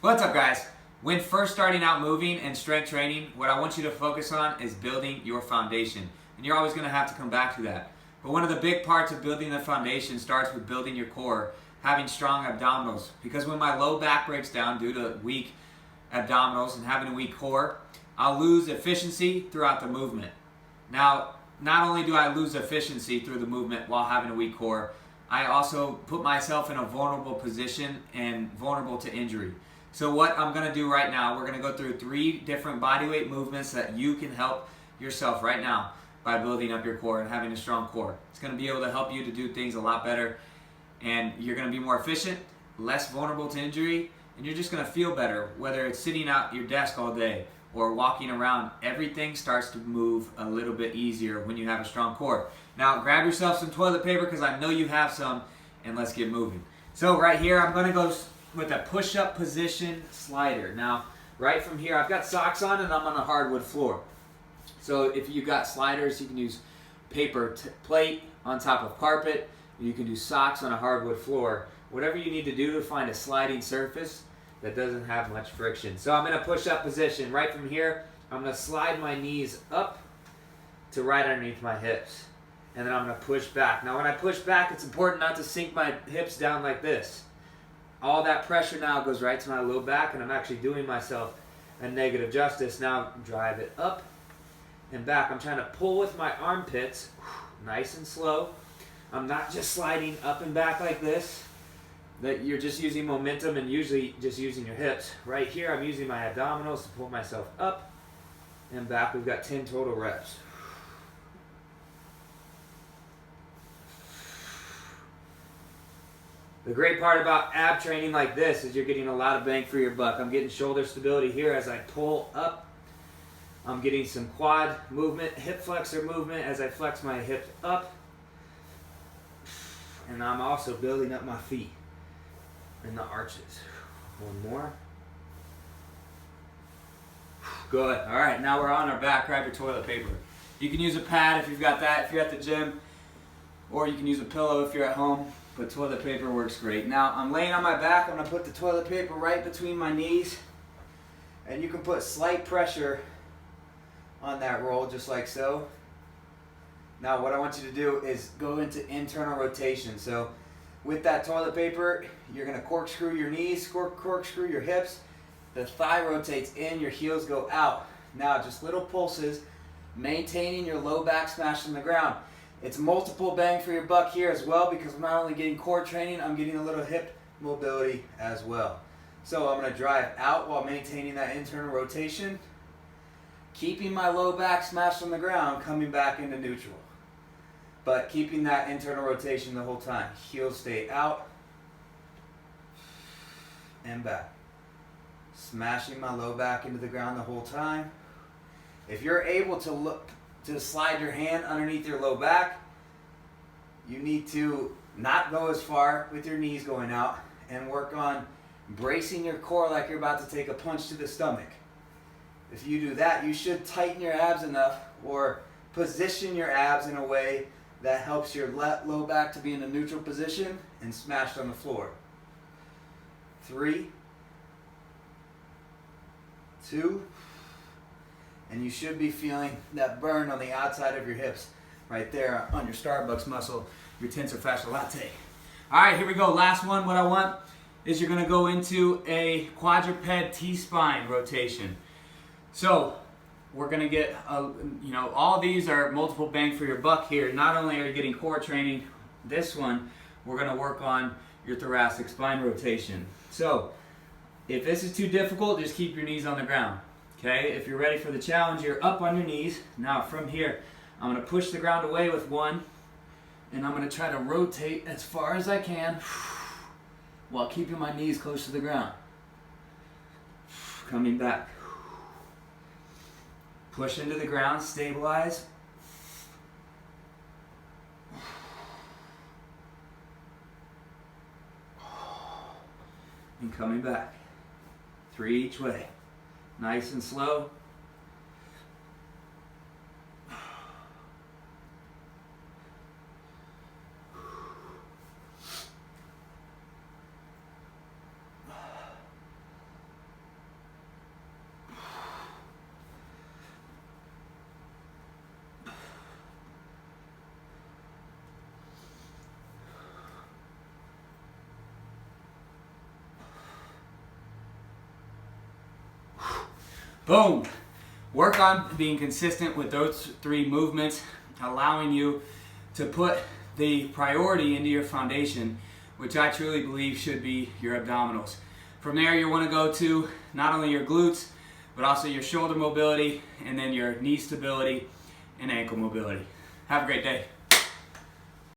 What's up, guys? When first starting out moving and strength training, what I want you to focus on is building your foundation. And you're always going to have to come back to that. But one of the big parts of building the foundation starts with building your core, having strong abdominals. Because when my low back breaks down due to weak abdominals and having a weak core, I'll lose efficiency throughout the movement. Now, not only do I lose efficiency through the movement while having a weak core, I also put myself in a vulnerable position and vulnerable to injury. So what I'm going to do right now, we're going to go through 3 different bodyweight movements that you can help yourself right now by building up your core and having a strong core. It's going to be able to help you to do things a lot better, and you're going to be more efficient, less vulnerable to injury, and you're just going to feel better, whether it's sitting at your desk all day or walking around. Everything starts to move a little bit easier when you have a strong core. Now grab yourself some toilet paper, because I know you have some, and let's get moving. So right here, I'm going to go with a push-up position slider. Now, right from here, I've got socks on and I'm on a hardwood floor. So if you got sliders, you can use paper plate on top of carpet. You can do socks on a hardwood floor. Whatever you need to do to find a sliding surface that doesn't have much friction. So I'm in a push-up position. Right from here, I'm going to slide my knees up to right underneath my hips. And then I'm going to push back. Now when I push back, it's important not to sink my hips down like this. All that pressure now goes right to my low back, and I'm actually doing myself a negative justice. Now drive it up and back. I'm trying to pull with my armpits, nice and slow. I'm not just sliding up and back like this. That you're just using momentum and usually just using your hips. Right here, I'm using my abdominals to pull myself up and back. We've got 10 total reps. The great part about ab training like this is you're getting a lot of bang for your buck. I'm getting shoulder stability here as I pull up. I'm getting some quad movement, hip flexor movement as I flex my hips up. And I'm also building up my feet in the arches. One more. Good. All right, now we're on our back. Grab your toilet paper. You can use a pad if you've got that, if you're at the gym, or you can use a pillow if you're at home. But toilet paper works great. Now I'm laying on my back. I'm going to put the toilet paper right between my knees. And you can put slight pressure on that roll just like so. Now what I want you to do is go into internal rotation. So with that toilet paper, you're going to corkscrew your knees, corkscrew your hips. The thigh rotates in, your heels go out. Now just little pulses, maintaining your low back smash on the ground. It's multiple bang for your buck here as well, because I'm not only getting core training, I'm getting a little hip mobility as well. So I'm going to drive out while maintaining that internal rotation, keeping my low back smashed on the ground, coming back into neutral. But keeping that internal rotation the whole time. Heels stay out and back. Smashing my low back into the ground the whole time. If you're able to slide your hand underneath your low back, you need to not go as far with your knees going out and work on bracing your core like you're about to take a punch to the stomach. If you do that, you should tighten your abs enough or position your abs in a way that helps your low back to be in a neutral position and smashed on the floor. 3, 2, and you should be feeling that burn on the outside of your hips right there on your Starbucks muscle, your tensor fascia latte. All right, here we go. Last one. What I want is you're going to go into a quadruped T-spine rotation. So we're going to get, all these are multiple bang for your buck here. Not only are you getting core training, this one, we're going to work on your thoracic spine rotation. So if this is too difficult, just keep your knees on the ground. Okay, if you're ready for the challenge, you're up on your knees. Now from here, I'm going to push the ground away with one, and I'm going to try to rotate as far as I can while keeping my knees close to the ground. Coming back. Push into the ground, stabilize. And coming back. 3 each way. Nice and slow. Boom. Work on being consistent with those 3 movements, allowing you to put the priority into your foundation, which I truly believe should be your abdominals. From there, you want to go to not only your glutes, but also your shoulder mobility, and then your knee stability and ankle mobility. Have a great day.